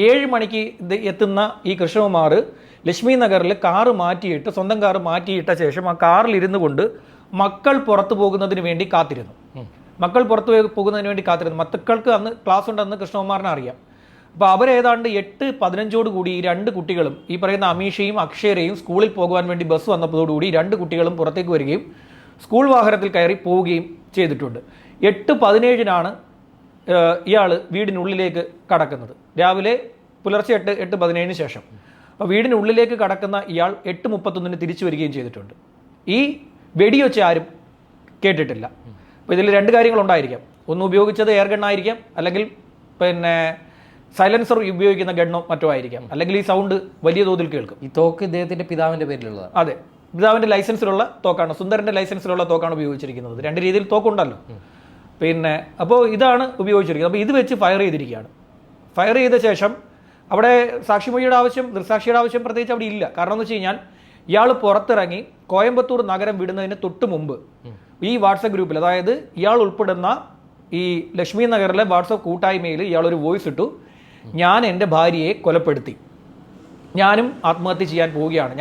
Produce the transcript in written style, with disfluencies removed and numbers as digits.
7 മണിക്ക് എത്തുന്ന ഈ കൃഷ്ണകുമാർ ലക്ഷ്മി നഗറിൽ കാറ് മാറ്റിയിട്ട് സ്വന്തം കാറ് മാറ്റിയിട്ട ശേഷം ആ കാറിൽ ഇരുന്നു കൊണ്ട് മക്കൾ പുറത്തു പോകുന്നതിന് വേണ്ടി കാത്തിരുന്നു. മക്കൾ പുറത്തു പോകുന്നതിന് വേണ്ടി കാത്തിരുന്നു. മക്കൾക്ക് അന്ന് ക്ലാസ് ഉണ്ടെന്ന് കൃഷ്ണകുമാറിനെ അറിയാം. അപ്പോൾ അവരേതാണ്ട് 8:15 കൂടി ഈ 2 കുട്ടികളും ഈ പറയുന്ന അമീഷയും അക്ഷരയും സ്കൂളിൽ പോകുവാൻ വേണ്ടി ബസ് വന്നപ്പോഴോടുകൂടി 2 കുട്ടികളും പുറത്തേക്ക് വരികയും സ്കൂൾ വാഹനത്തിൽ കയറി പോവുകയും ചെയ്തിട്ടുണ്ട്. 8:17 ഇയാൾ വീടിനുള്ളിലേക്ക് കടക്കുന്നത്. രാവിലെ പുലർച്ചെ 8:15 ശേഷം. അപ്പോൾ വീടിനുള്ളിലേക്ക് കടക്കുന്ന ഇയാൾ 8:31 തിരിച്ചു വരികയും ചെയ്തിട്ടുണ്ട്. ഈ വെടിവെച്ച് ആരും കേട്ടിട്ടില്ല. അപ്പോൾ ഇതിൽ 2 കാര്യങ്ങളുണ്ടായിരിക്കാം. ഒന്ന് ഉപയോഗിച്ചത് എയർ ഗണ്ണായിരിക്കാം, അല്ലെങ്കിൽ പിന്നെ സൈലൻസർ ഉപയോഗിക്കുന്ന ഗണ്ണോ മറ്റോ ആയിരിക്കാം, അല്ലെങ്കിൽ ഈ സൗണ്ട് വലിയ തോതിൽ കേൾക്കും. ഈ തോക്ക് ഇദ്ദേഹത്തിന്റെ പിതാവിന്റെ പേരിലുള്ളതാണ്. അതെ, പിതാവിന്റെ ലൈസൻസിലുള്ള തോക്കാണ്, സുന്ദരന്റെ ലൈസൻസിലുള്ള തോക്കാണ് ഉപയോഗിച്ചിരിക്കുന്നത്. 2 രീതിയിൽ തോക്കുണ്ടല്ലോ. പിന്നെ അപ്പോൾ ഇതാണ് ഉപയോഗിച്ചിരിക്കുന്നത്. അപ്പോൾ ഇത് വെച്ച് ഫയർ ചെയ്തിരിക്കുകയാണ്. ഫയർ ചെയ്ത ശേഷം അവിടെ സാക്ഷിമൊഴിയുടെ ആവശ്യം, ദൃക്സാക്ഷിയുടെ ആവശ്യം പ്രത്യേകിച്ച് അവിടെ ഇല്ല. കാരണം എന്ന് വെച്ച് കഴിഞ്ഞാൽ ഇയാൾ പുറത്തിറങ്ങി കോയമ്പത്തൂർ നഗരം വിടുന്നതിന് തൊട്ട് മുമ്പ് ഈ വാട്സപ്പ് ഗ്രൂപ്പിൽ, അതായത് ഇയാൾ ഉൾപ്പെടുന്ന ഈ ലക്ഷ്മി നഗറിലെ വാട്സപ്പ് കൂട്ടായ്മയിൽ ഇയാൾ ഒരു വോയിസ് ഇട്ടു, ഞാൻ എൻ്റെ ഭാര്യയെ കൊലപ്പെടുത്തി, ഞാനും ആത്മഹത്യ ചെയ്യാൻ പോവുകയാണ്.